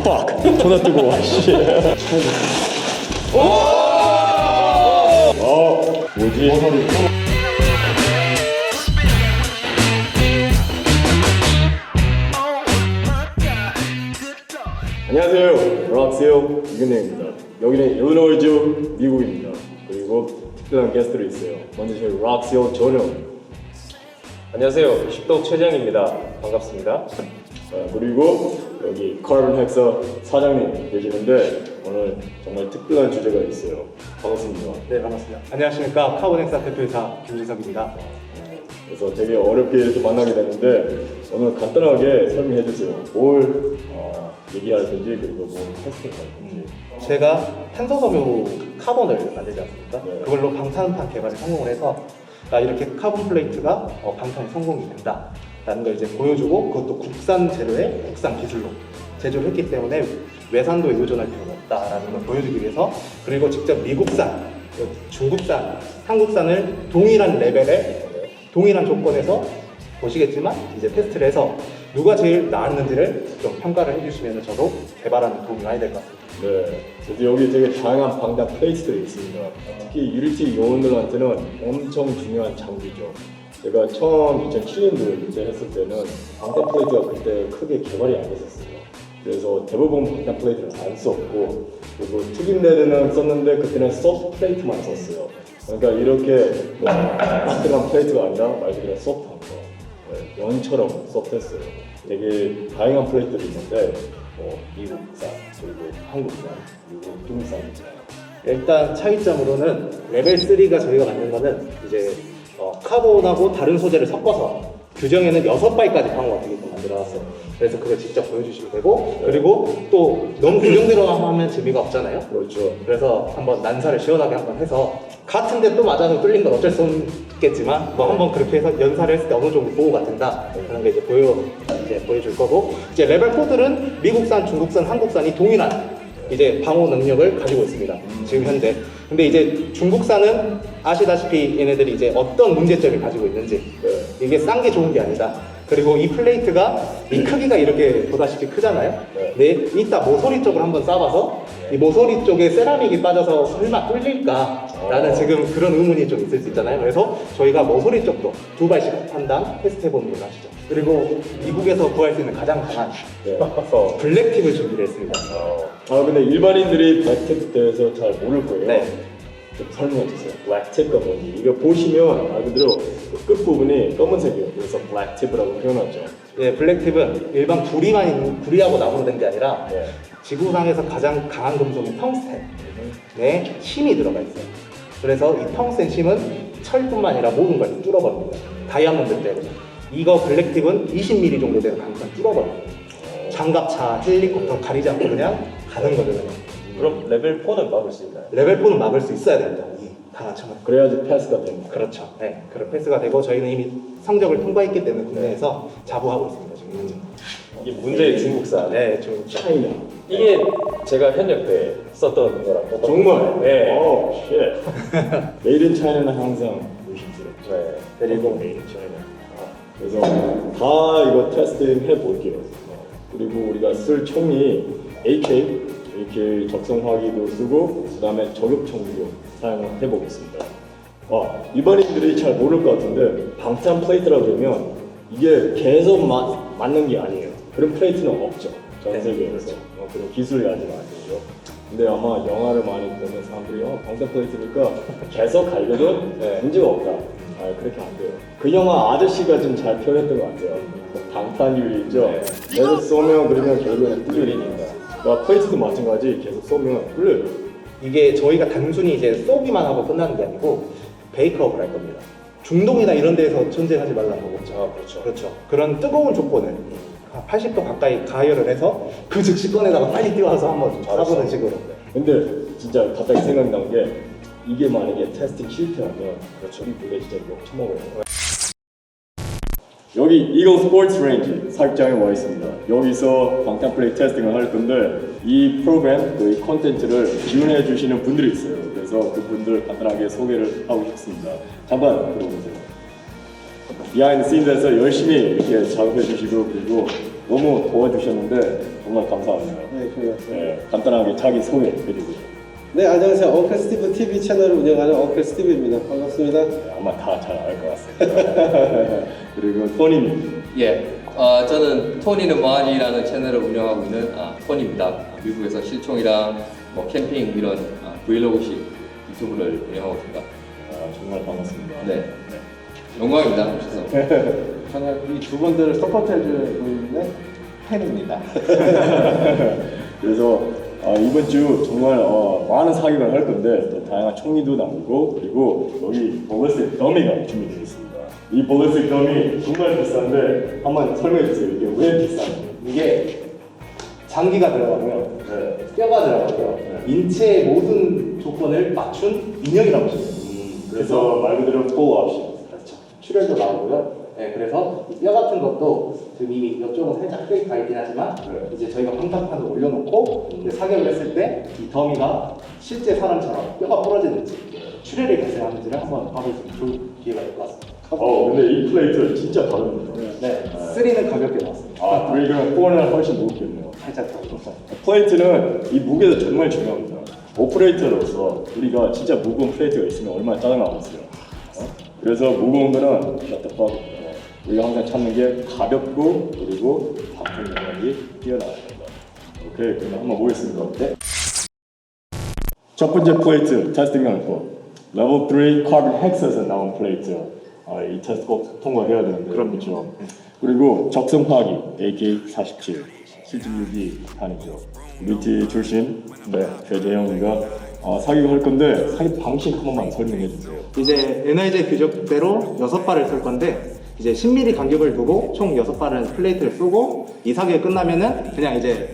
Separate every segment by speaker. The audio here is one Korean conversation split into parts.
Speaker 1: fuck. 존나 뜨거워. 씨. 뭐지? 안녕하세요. 락스요 이근혜입니다. 여기는 일리노이주 미국입니다. 그리고 특별한 게스트로 있어요. 먼저 저희 락스요 전영.
Speaker 2: 안녕하세요. 십덕 최재영입니다. 반갑습니다.
Speaker 1: 그리고 여기 카본 헥사 사장님 계시는데 오늘 정말 특별한 주제가 있어요. 반갑습니다.
Speaker 3: 네, 반갑습니다. 안녕하십니까. 카본 헥사 대표이사 김진석입니다.
Speaker 1: 그래서 되게 어렵게 이렇게 만나게 됐는데 오늘 간단하게 설명해 주세요. 뭘 얘기할 건지 그리고 뭘 테스팅할 건지.
Speaker 3: 제가 탄소섬유 카본을 만들지 않습니까?
Speaker 1: 네.
Speaker 3: 그걸로 방탄판 개발에 성공을 해서 이렇게 카본 플레이트가 방탄에 성공이 된다 라는 걸 이제 보여주고, 그것도 국산 재료에 국산 기술로 제조를 했기 때문에 외산도에 의존할 필요가 없다라는 걸 보여주기 위해서, 그리고 직접 미국산, 중국산, 한국산을 동일한 레벨에 동일한 조건에서 보시겠지만 이제 테스트를 해서 누가 제일 나았는지를 좀 평가를 해주시면 저도 개발하는 도움이 많이 될 것 같습니다.
Speaker 1: 네, 그래서 여기 되게 다양한 방탄 플레이트들이 있습니다. 특히 유리티 요원들한테는 엄청 중요한 장비죠. 제가 처음 2007년도에 그때 했을 때는 방탄 플레이트가 그때 크게 개발이 안 됐었어요. 그래서 대부분 방탄 플레이트를 안 썼고, 그리고 튀김 레드는 썼는데 그때는 소프트 플레이트만 썼어요. 그러니까 이렇게 따뜻한 플레이트가 아니라 말 그대로 소프트한 거. 네, 연처럼 소프트했어요. 되게 다양한 플레이트들이 있는데 미국산, 그리고 한국산, 그리고 중국산.
Speaker 3: 일단 차이점으로는 레벨 3가 저희가 만든 거는 이제 카본하고 다른 소재를 섞어서 규정에는 6발까지 방어가 되게끔 만들어놨어요. 그래서 그걸 직접 보여주시면 되고, 그리고 또 너무 규정대로 하면 재미가 없잖아요.
Speaker 1: 그렇죠.
Speaker 3: 그래서 한번 난사를 시원하게 한번 해서, 같은데 또 맞아서 뚫린 건 어쩔 수 없겠지만 뭐 한번 그렇게 해서 연사를 했을 때 어느 정도 보호가 된다, 그런 게 이제 보여줄 거고, 이제 레벨 4들은 미국산, 중국산, 한국산이 동일한 이제 방호 능력을 가지고 있습니다. 지금 현재. 근데 이제 중국산은 아시다시피 얘네들이 이제 어떤 문제점을 가지고 있는지, 이게 싼 게 좋은 게 아니다. 그리고 이 플레이트가 이 크기가 이렇게 보다시피 크잖아요. 네, 이따 모서리 쪽을 한번 쏴봐서 이 모서리 쪽에 세라믹이 빠져서 설마 뚫릴까? 라는 지금 그런 의문이 좀 있을 수 있잖아요. 그래서 저희가 모서리 쪽도 2발씩 판단 테스트해보는 걸로 하시죠. 그리고 미국에서 구할 수 있는 가장 강한 블랙팁을 준비를 했습니다.
Speaker 1: 근데 일반인들이 블랙팁에 대해서 잘 모를 거예요.
Speaker 3: 네.
Speaker 1: 좀 설명해 주세요. 블랙팁가 뭔지. 이거 보시면 말 그대로 끝부분이 검은색이에요. 그래서 블랙팁이라고 표현하죠.
Speaker 3: 네, 블랙팁은 일반 구리하고 나무로 된 게 아니라
Speaker 1: 네.
Speaker 3: 지구상에서 가장 강한 금속인 텅스텐에 힘이 들어가 있어요. 그래서 이 텅스텐 힘은 철뿐만 아니라 모든 걸 뚫어버립니다. 다이아몬드 때문에. 이거 블랙팁은 20mm 정도 되는 강판 뚫어버려요. 장갑차, 헬리콥터 가리지 않고 그냥 가는 거죠.
Speaker 2: 그럼 레벨 4는 막을 수 있나요?
Speaker 3: 레벨 4는 막을 수 있어야 됩니다. 강한 척은.
Speaker 1: 그래야지 패스가 됩니다.
Speaker 3: 그렇죠. 네, 그런 패스가 되고, 저희는 이미 성적을 통과했기 때문에 국내에서 자부하고 있습니다. 지금 현재.
Speaker 2: 이게 문제의 중국산.
Speaker 3: 네, 좀
Speaker 1: 차이나.
Speaker 2: 이게 제가 현역 때 썼던 거랑 똑같아요.
Speaker 1: 정말?
Speaker 2: 네.
Speaker 1: 오, 쉣. 메이드 인 차이나는 항상 의심스럽죠.
Speaker 2: 네.
Speaker 1: 그리고 메이드 인 차이나. 그래서 다 이거 테스팅 해볼게요. 그리고 우리가 쓸 총이 AK 적성화기도 쓰고, 그 다음에 저격총도 사용해 보겠습니다. 일반인들이 잘 모를 것 같은데 방탄 플레이트라고 그러면 이게 계속 맞는 게 아니에요. 그런 플레이트는 없죠. 전 세계에서. 그런 기술이 아직 아니죠. 근데 아마 영화를 많이 보는 사람들이 방탄 플레이트니까 계속 갈겨도 문제가 없다. 그렇게 안 돼요. 그 영화 아저씨가 좀 잘 표현했던 것 같아요. 방탄유리 있죠. 계속 쏘면 그러면 결국에는 뚫리니까. 플레이트도 마찬가지. 계속 쏘면 뚫려요.
Speaker 3: 이게 저희가 단순히 이제 쏘기만 하고 끝나는 게 아니고 베이크업을 할 겁니다. 중동이나 이런 데에서 전쟁하지 말라는 거죠. 그렇죠. 그런 뜨거운 조건을 80도 가까이 가열을 해서 그 즉시 꺼내다가 빨리 뛰어와서 한번 쏴보는 식으로.
Speaker 1: 근데 진짜 갑자기 생각난 게, 이게 만약에 테스팅 실패하면 우리 무대 진짜 욕 처먹어요. 여기 이거 스포츠 레인지 사육장에 와 있습니다. 여기서 방탄 플레이 테스팅을 할 건데, 이 프로그램, 이 콘텐츠를 지원해 주시는 분들이 있어요. 그래서 그분들 간단하게 소개를 하고 싶습니다. 잠깐 들어보세요. 비하인드 씬에서 열심히 이렇게 작업해 주시고 그리고 너무 도와주셨는데 정말 감사합니다.
Speaker 4: 네, 그래요.
Speaker 1: 네, 간단하게 자기 소개 해주세요.
Speaker 4: 네, 안녕하세요. 엉클 스티브 TV 채널을 운영하는 엉클 스티브입니다. 반갑습니다.
Speaker 1: 네, 아마 다 잘 알 것 같습니다. 그리고 토니님.
Speaker 2: 예, 저는 토니는 뭐하니라는 채널을 운영하고 있는 토니입니다. 미국에서 실총이랑 뭐 캠핑 이런 브이로그식 유튜브를 운영하고 있습니다.
Speaker 1: 정말 반갑습니다.
Speaker 2: 네, 영광입니다. 오셔서.
Speaker 4: 저는 이 두 분들을 서포트해주고 있는 팬입니다.
Speaker 1: 그래서 이번 주 정말 많은 사격을 할 건데 또 다양한 총기도 나오고 그리고 여기 볼리스틱 더미가 준비되어 있습니다. 이 볼리스틱 더미 정말 비싼데 한번 설명해 주세요. 이게 왜 비싼지.
Speaker 3: 이게 장기가 들어가고요.
Speaker 1: 네.
Speaker 3: 뼈가 들어가고요. 인체의 모든 조건을 맞춘 인형이라고 보시면 돼요.
Speaker 1: 그래서 말 그대로 풀 옵션.
Speaker 3: 그렇죠. 출혈도 나오고요. 네, 그래서 이 뼈 같은 것도 지금 이미 이쪽은 살짝 뼈가 가 있긴 하지만
Speaker 1: 네.
Speaker 3: 이제 저희가 방탄판을 올려놓고 이제 사격을 했을 때 이 더미가 실제 사람처럼 뼈가 부러지는지 출혈이 발생하는지를 한번 봐볼 수 있는 좋은 기회가 될 것 같습니다.
Speaker 1: 근데 이 플레이트 진짜 다릅니다.
Speaker 3: 네, 3는 가볍게 나왔습니다.
Speaker 1: 그리고 4는 훨씬 무겁겠네요.
Speaker 3: 살짝 더.
Speaker 1: 플레이트는 이 무게도 정말 중요합니다. 오퍼레이터로서 우리가 진짜 무거운 플레이트가 있으면 얼마나 짜증나겠어요. 그래서 무거운 거는 셔터팍 우리가 항상 찾는 게 가볍고 그리고 바쁜 능력이 뛰어나야 됩니다. 오케이, 그럼 한번 보겠습니다. 네. 첫 번째 플레이트 테스팅 할 거. 레벨 3 카본 헥스에서 나온 플레이트. 이 테스트 꼭 통과해야 되는데. 그렇죠. 그리고 적성화기 AK-47 실질유기 탄이죠. UT 출신 최재형이가 사격할 건데 사격 방식 한 번만 설명해 주세요.
Speaker 3: 이제 NIJ 규격대로 6발을 쏠 건데 이제 10mm 간격을 두고 총 6발은 플레이트를 쏘고 이 사격이 끝나면은 그냥 이제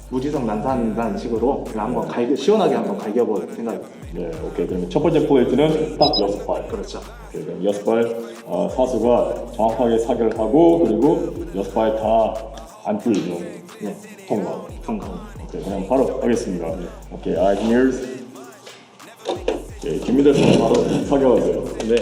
Speaker 3: 무지성 난사한다는 식으로 그냥 한번 시원하게 한번 갈겨볼 생각입니다.
Speaker 1: 네, 오케이. 그러면 첫 번째 플레이트는 딱 6발.
Speaker 3: 그렇죠.
Speaker 1: 오케이, 그럼 6발 사수가 정확하게 사격을 하고 그리고 6발 다 안 뚫리는
Speaker 3: 네.
Speaker 1: 통과.
Speaker 3: 오케이.
Speaker 1: 오케이, 그럼 바로 하겠습니다. 오케이, engineers. 오케이, 준비됐으면 바로 사격하세요. 네.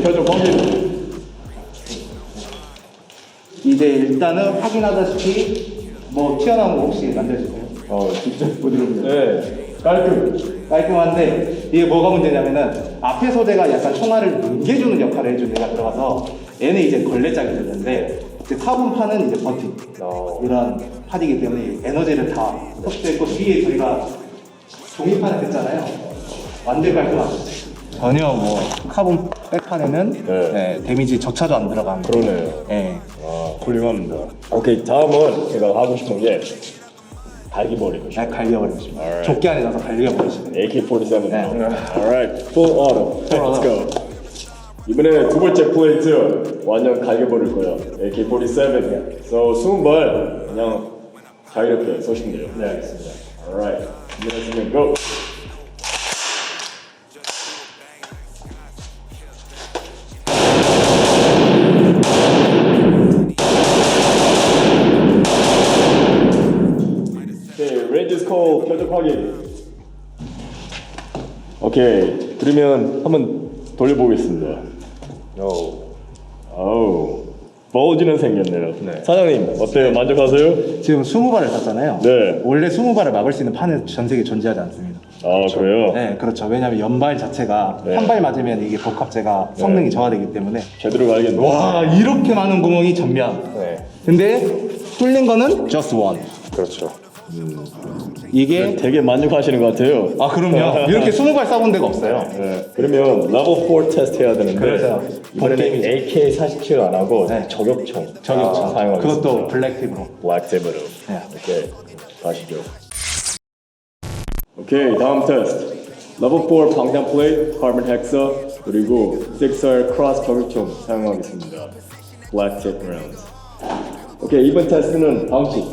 Speaker 1: 표정 확인.
Speaker 3: 이제 일단은 확인하다시피 뭐 튀어나온 거 혹시 만져주세요.
Speaker 1: 진짜 부드럽네요. 네,
Speaker 3: 깔끔한데 이게 뭐가 문제냐면은 앞에 소재가 약간 총알을 뭉개주는 역할을 해주는 애가 들어가서 얘는 이제 걸레짝이 되는데 이제 카본판은 이제 버팅 이런 판이기 때문에 에너지를 다 흡수했고 뒤에 저희가 종이판을 했잖아요. 완전 깔끔하죠. 전혀 뭐 카본 백판에는
Speaker 1: 네.
Speaker 3: 데미지 조차도 안 들어갑니다.
Speaker 1: 그러네요.
Speaker 3: 네.
Speaker 1: 훌륭합니다. 오케이, 다음은 제가 하고 싶은 게 갈기버리고 싶어요.
Speaker 3: 갈겨버리고 싶습니다.
Speaker 1: Alright.
Speaker 3: 조끼 안에 넣어서 갈겨버리시면 돼요.
Speaker 1: AK-47.
Speaker 3: 네.
Speaker 1: Alright, full auto. Let's go. 이번에 두 번째 플레이트 완전 갈겨버릴 거예요. AK-47. So 20발 그냥 자유롭게 쏘시면 돼요. 네, 알겠습니다. Alright, 준비됐으면 go. 오케이, range is cold. 표적 확인. 오케이, 그러면 한번 돌려보겠습니다. bulge는 생겼네요. 사장님, 어때요? 만족하세요?
Speaker 3: 지금 20발을 샀잖아요.
Speaker 1: 네.
Speaker 3: 원래 20발을 막을 수 있는 판은 전 세계에 존재하지 않습니다.
Speaker 1: 그래요?
Speaker 3: 네, 그렇죠. 왜냐하면 연발 자체가
Speaker 1: 네.
Speaker 3: 한 발 맞으면 이게 복합제가 성능이 저하되기 때문에
Speaker 1: 제대로 가야겠네.
Speaker 3: 와 이렇게 많은 구멍이 전면.
Speaker 1: 네.
Speaker 3: 근데 뚫린 거는 just one.
Speaker 1: 그렇죠.
Speaker 3: 이게
Speaker 1: 되게 만족하시는 것 같아요.
Speaker 3: 그럼요. 이렇게 20발 쏴본 데가 없어요.
Speaker 1: 네. 그러면 레벨 4 테스트 해야 되는데
Speaker 3: 그래서
Speaker 1: 이번에는 AK-47 안 하고
Speaker 3: 네.
Speaker 1: 저격총
Speaker 3: 저격총.
Speaker 1: 사용하겠습니다.
Speaker 3: 그것도 블랙팁으로.
Speaker 1: 블랙탭으로.
Speaker 3: 네.
Speaker 1: 오케이, 가시죠. 오케이, 다음 테스트. 레벨 4 방탄 플레이트, 카본 헥서, 그리고 6R 크로스 저격총 사용하겠습니다. Black tip rounds. 오케이, 이번 테스트는 방식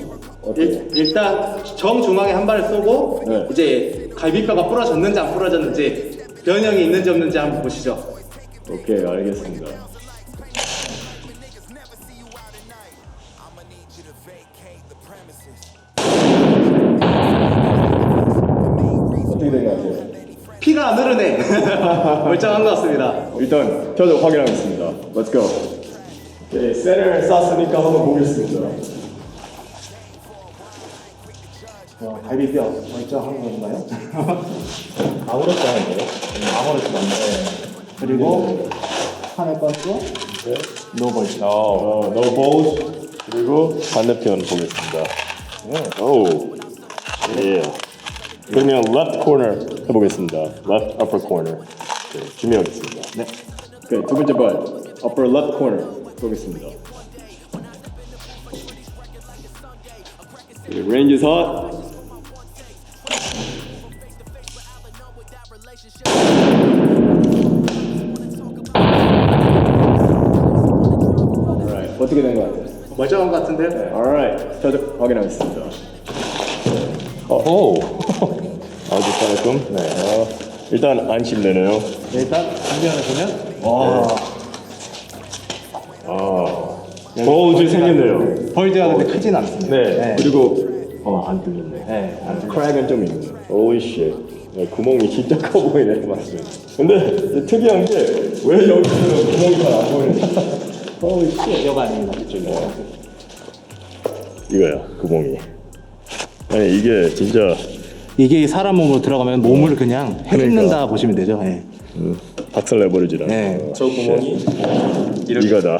Speaker 1: 어때요?
Speaker 3: 일단 정중앙에 한 발을 쏘고
Speaker 1: 네.
Speaker 3: 이제 갈비뼈가 부러졌는지 안 부러졌는지 변형이 있는지 없는지 한번 보시죠.
Speaker 1: 오케이, 알겠습니다. 어떻게 된 것 같아요?
Speaker 3: 피가 안 흐르네. 멀쩡한 것 같습니다.
Speaker 1: 일단 표정 확인하겠습니다. Let's go. 오케이, 셀을 쐈으니까 한번 보겠습니다.
Speaker 3: 갈비뼈 멀쩡한 건가요?
Speaker 1: 아무렇지 않은데요?
Speaker 3: 아무렇지 않네. 그리고 하늘 건도 노벌.
Speaker 1: No balls. 그리고 반대편 보겠습니다. 오, 예. 그러면 left corner 해보겠습니다. Left upper corner. 네, 준비하겠습니다.
Speaker 3: 네.
Speaker 1: 오케이, 두 번째 발 upper left corner 보겠습니다. Range is hot. Alright, 어떻게 된 것 같아요?
Speaker 3: 멀쩡한 것 같은데요?
Speaker 1: Alright, 표적 확인하겠습니다. 오, 아주 깔끔. 네. 일단 안심되네요.
Speaker 3: 일단 정면을 보면
Speaker 1: 볼즈 생겼네요.
Speaker 3: 벌즈가 근데 크진 않습니다.
Speaker 1: 네. 그리고 안 뚫렸네.
Speaker 3: 네, 안
Speaker 1: 크랙은 좀 있네. Holy shit. 네, 구멍이 진짜 커 보이네. 맞습니다. 근데 특이한 게 왜 여기서는 구멍이 잘 안 보이는지. Holy shit.
Speaker 3: 여가 아닙니다.
Speaker 1: 이거야, 구멍이. 아니 이게 진짜
Speaker 3: 이게 사람 몸으로 들어가면 몸을 그냥 해집는다 보시면 되죠. 네.
Speaker 1: 박살내버리질 않아.
Speaker 3: 네.
Speaker 1: 저 구멍이 이거다.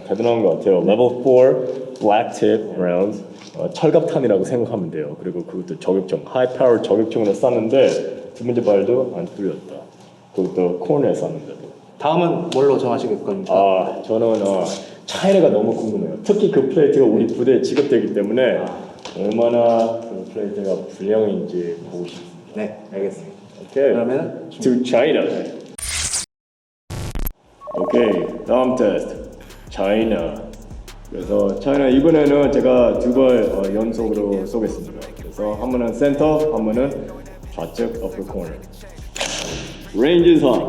Speaker 1: 대단한 것 같아요. Level 4 Black Tip Rounds. 철갑탄이라고 생각하면 돼요. 그리고 그것도 저격총, High Power 저격총으로 쐈는데 두 번째 발도 안 뚫렸다. 그것도 코너에 쐈는데도.
Speaker 3: 다음은 뭘로 정하실 겁니까?
Speaker 1: 저는 차이나가 너무 궁금해요. 특히 그 플레이트가 우리 부대에 지급되기 때문에 얼마나 그 플레이트가 불량인지 보고 싶습니다.
Speaker 3: 네, 알겠습니다.
Speaker 1: 오케이.
Speaker 3: 그러면
Speaker 1: to China. 오케이, 다음 테스트. China. 그래서 China 이번에는 제가 두 발 연속으로 쏘겠습니다. 그래서 한 번은 센터, 한 번은 좌측 upper corner. Range is hot.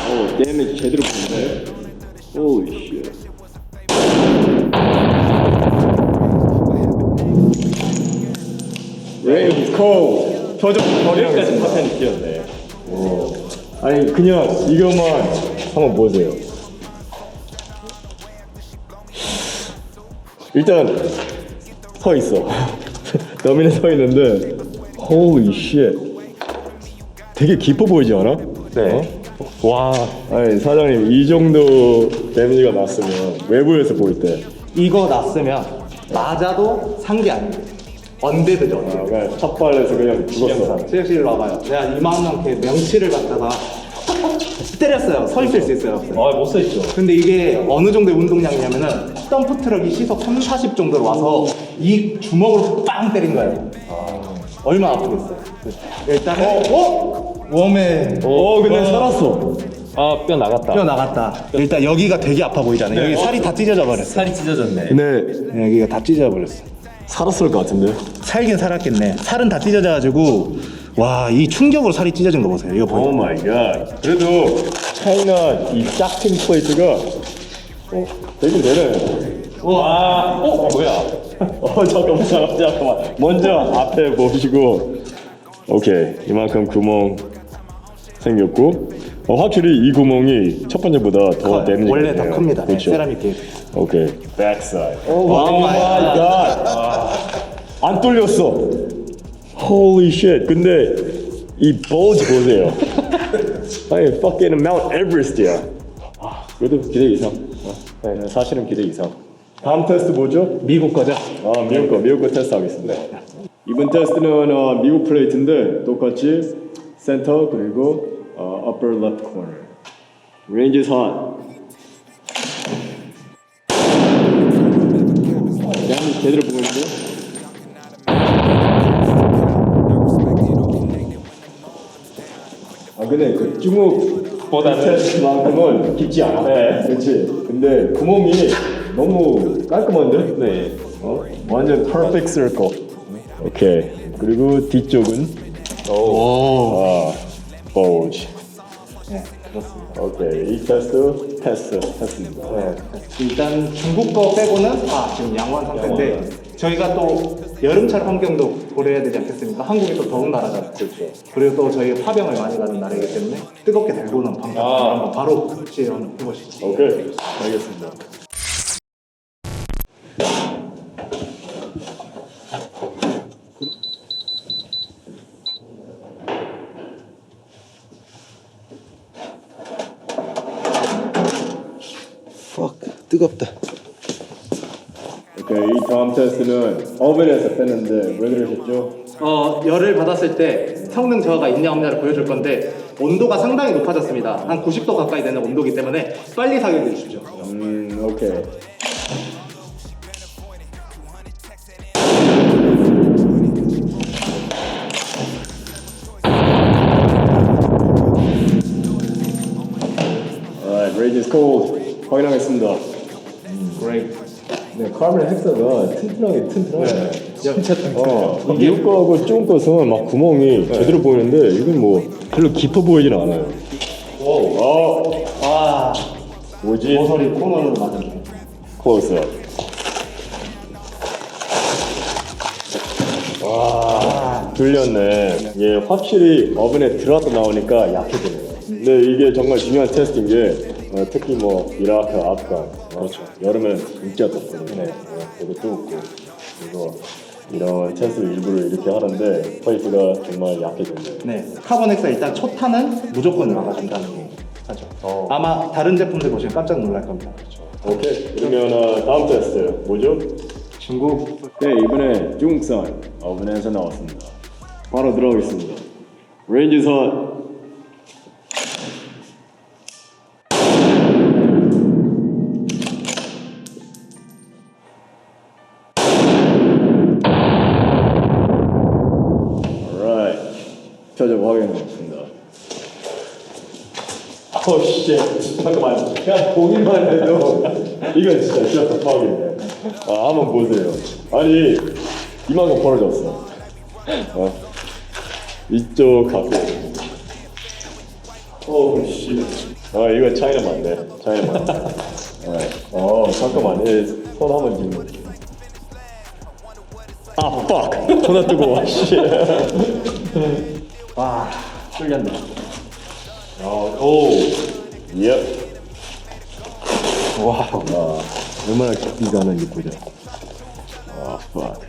Speaker 1: 오, 데미지 제대로 보네. Holy shit. Range is cold. 표정 머리까지 파편이 튀었네. 오. 아니 그냥 이것만 한번 보세요. 일단 서 있어. 너미는 서 있는데 holy shit. 되게 깊어 보이지 않아?
Speaker 3: 네.
Speaker 1: 와. 아니 사장님 이 정도 데미지가 났으면 외부에서 볼 때
Speaker 3: 이거 났으면 맞아도 산 게 아니에요. 언데드죠, 언데드.
Speaker 1: 그냥 첫 발에서 그냥 죽었어.
Speaker 3: 실실로 와봐요. 내가 이만큼 명치를 갖다가 때렸어요. 서 있을 수 있어요.
Speaker 1: 못 서 있죠.
Speaker 3: 근데 이게 어느 정도의 운동량이냐면은 덤프 트럭이 시속 30, 40 정도로 와서 이 주먹으로 빵 때린 거예요. 얼마나 아프겠어요. 일단은 웜에
Speaker 1: 근데 살았어.
Speaker 5: 뼈 나갔다.
Speaker 3: 뼈 나갔다. 일단 여기가 되게 아파 보이잖아요. 여기 살이 다 찢어져 버렸어.
Speaker 5: 살이 찢어졌네.
Speaker 1: 네.
Speaker 3: 여기가 다 찢어져 버렸어.
Speaker 1: 살았을 것 같은데.
Speaker 3: 살긴 살았겠네. 살은 다 찢어져가지고 와, 이 충격으로 살이 찢어진 거 보세요. 이거
Speaker 1: 오
Speaker 3: 보여요.
Speaker 1: 마이 갓. 그래도 차이나 이 짝퉁 플레이트가 되긴 되네.
Speaker 3: 와,
Speaker 1: 뭐야? 잠깐만. 먼저 앞에 보시고. 오케이. 이만큼 구멍 생겼고. 확실히 이 구멍이 첫 번째보다 더 데미지가
Speaker 3: 원래 더
Speaker 1: 있네요.
Speaker 3: 큽니다.
Speaker 1: 그렇죠.
Speaker 3: 세라믹 게이트.
Speaker 1: 오케이. 백사이드. 오
Speaker 3: 마이
Speaker 1: 갓. 안 뚫렸어. Holy shit. 근데 이 볼즈 보세요. 아니 fucking Mount Everest야. 그래도 기대 이상. 네, 사실은 기대 이상. 다음 테스트 뭐죠?
Speaker 3: 미국 거죠?
Speaker 1: 미국 거 테스트 하겠습니다. 이번 테스트는 미국 플레이트인데 똑같이 센터 그리고 upper left corner. Range is hot. 제대로 보고 있는데? 근데 그 중국보다는 테스트만큼은 깊지 않아. 네, 그렇지. 근데 구멍이 너무 깔끔한데? 네. 완전 퍼펙트 서클. 오케이. 그리고 뒤쪽은 bulge.
Speaker 3: 네, 그렇습니다.
Speaker 1: 오케이. 이 테스트입니다.
Speaker 3: 네, 일단 중국 거 빼고는 지금 양호한 상태인데 저희가 또 여름철 환경도 고려해야 되지 않겠습니까? 한국이 또 더운 나라잖아요. 그렇죠. 그리고 또 저희가 파병을 많이 가는 나라이기 때문에 뜨겁게 달고는 방법을 한번 바로 시연 한번 해보시죠.
Speaker 1: 오케이. 알겠습니다.
Speaker 5: 뜨겁다.
Speaker 1: 오케이. 이 다음 테스트는 오븐에서 뺐는데 왜 그러셨죠?
Speaker 3: 열을 받았을 때 성능 저하가 있냐 없냐를 보여줄 건데 온도가 상당히 높아졌습니다. 한 90도 가까이 되는 온도이기 때문에 빨리 사격해 주십시오.
Speaker 1: 오케이. Alright, range is cold. 확인하겠습니다.
Speaker 3: Great.
Speaker 1: 네, 카라멜 헥사가 튼튼하네. 진짜 튼튼해요. 미국 거하고 중국 것은 막 구멍이 제대로 보이는데 이건 뭐 별로 깊어 보이진 않아요. 뭐지?
Speaker 3: 모서리 코너를 맞았네.
Speaker 1: 클로즈업. 와, 들렸네. 이게 확실히 오븐에 들어갔다 나오니까 약해지네요. 근데 이게 정말 중요한 테스트인 게 특히 뭐 이라크, 아프간, 그렇죠. 여름엔 진짜 덥거든요. 그리고 뜨겁고 그리고 이런 테스트를 일부러 이렇게 하는데 화이트가 정말 약해졌네요.
Speaker 3: 네, 카본 엑사 일단 초탄은 무조건 막아준다는 거 하죠. 아마 다른 제품들 보시면 깜짝 놀랄 겁니다.
Speaker 1: 오케이. 그러면 다음 테스트 뭐죠?
Speaker 3: 중국
Speaker 1: 네, 이번에 중국산 오븐에서 나왔습니다. 바로 들어가겠습니다. 레인지선 표적 확인해보겠습니다. 씨, 잠깐만. 그냥 보기만 해도 이건 진짜 급하겠네. 한번 보세요. 아니, 이만큼 벌어졌어. 이쪽 갖고. 씨. 이거 차이나 맞네. 차이나 맞네. 잠깐만. 손 한번 쥐면. fuck. 존나 뜨거워. 씨.
Speaker 3: 와 뚫렸네.
Speaker 1: Yep. 와, 얼마나 깊이가 나는지 보자. fuck.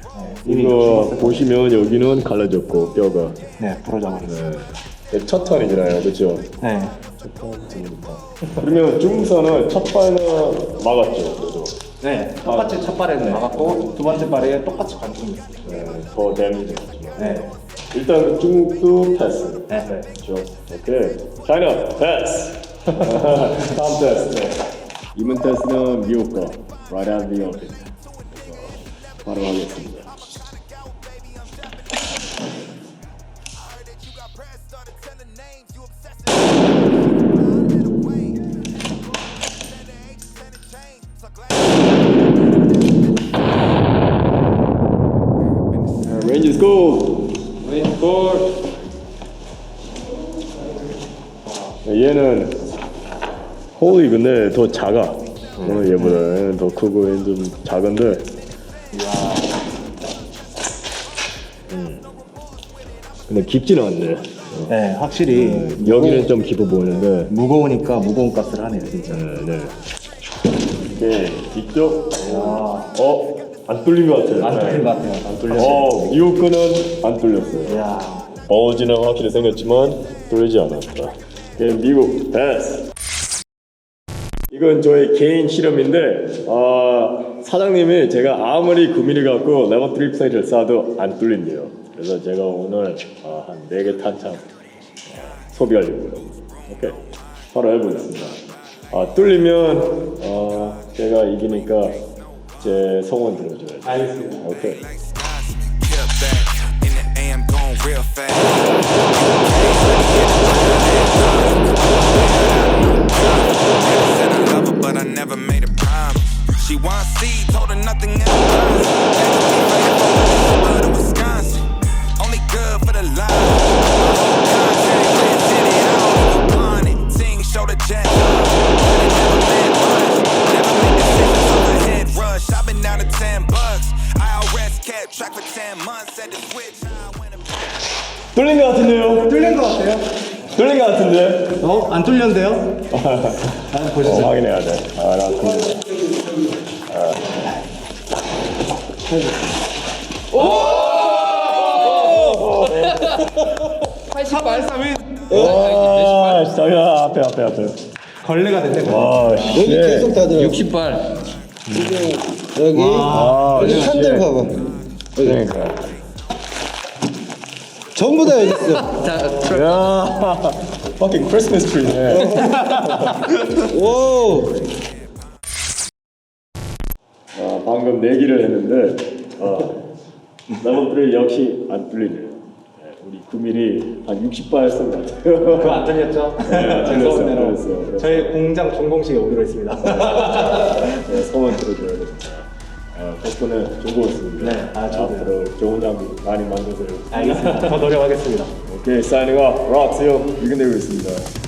Speaker 1: 이거 보시면 여기는 갈라졌고 뼈가.
Speaker 3: 네, 부러져 버렸어요.
Speaker 1: 첫 턴이잖아요, 그렇죠?
Speaker 3: 네.
Speaker 1: 그러면 중국산은 첫 발은 막았죠, 그래도.
Speaker 3: 네, 똑같이 첫 발에는 막았고 두 번째 발에 똑같이 관통이 있어요.
Speaker 1: 더 데미지.
Speaker 3: 네.
Speaker 1: 일단 중국도 패스.
Speaker 3: 네.
Speaker 1: 그렇죠. 오케이. 차이나 패스. 다음 테스트. 이번 테스트는 미국 거. Right out the open. 바로 하겠습니다. Range is gold.
Speaker 2: Range gold.
Speaker 1: 얘는 홀이 근데 더 작아. 얘보다 얘는 더 크고 얘는 좀 작은데. 근데 깊지는 않네.
Speaker 3: 네, 확실히
Speaker 1: 여기는 좀 깊어 보이는데.
Speaker 3: 무거우니까 무거운 값을 하네요, 진짜.
Speaker 1: 네. 오케이. 뒤쪽. 안 뚫린 것 같아요.
Speaker 3: 안 뚫린 것 같아요. 안 뚫렸어요.
Speaker 1: 미국 거는 안 뚫렸어요.
Speaker 3: 이야.
Speaker 1: 어지는 확실히 생겼지만 뚫리지 않았다. 미국 패스. 이건 저의 개인 실험인데 사장님이 제가 아무리 9mm 갖고 레버 트립 사이즈를 쏴도 안 뚫린대요. 그래서 제가 오늘 한 4개 탄창 소비하려고요. 오케이. 바로 해보겠습니다. 뚫리면 제가 이기니까 제 성원 들어줘야죠.
Speaker 3: 알겠습니다.
Speaker 1: 오케이.
Speaker 6: Get back in the AM, going real fast.
Speaker 1: 뚫린 것 같은데요?
Speaker 3: 뚫린 것 같아요?
Speaker 1: 뚫린 것 같은데?
Speaker 3: 안 뚫렸는데요? 한번 보시죠.
Speaker 1: 확인해야 돼. 나 와, 진짜 앞에.
Speaker 3: 걸레가 됐네.
Speaker 1: 와,
Speaker 5: 여기 계속 다들
Speaker 2: 60발.
Speaker 5: 여기
Speaker 1: 아,
Speaker 5: 여기 칸들 봐봐.
Speaker 1: 그러니까.
Speaker 5: 전부 다 여기 있어.
Speaker 1: 야, fucking Christmas tree네.
Speaker 5: 오.
Speaker 1: 방금 내기를 했는데 레벨 3 역시 안 뚫리네요. 네, 우리 구밀이 한 60발 쓴 것 같아요.
Speaker 3: 그거 안 뚫렸죠?
Speaker 1: 네,
Speaker 3: 죄송합니다.
Speaker 1: 틀렸어.
Speaker 3: 저희 공장 종공식에 오기로 했습니다.
Speaker 1: 네, 소원 들어줘야겠다. 덕분에 즐거웠습니다.
Speaker 3: 네, 저도요.
Speaker 1: 앞으로 좋은 장비 많이 만드세요.
Speaker 3: 알겠습니다. 더 노력하겠습니다.
Speaker 1: 오케이, 사이닝 오프. 락스 형, 이겨내고 있습니다.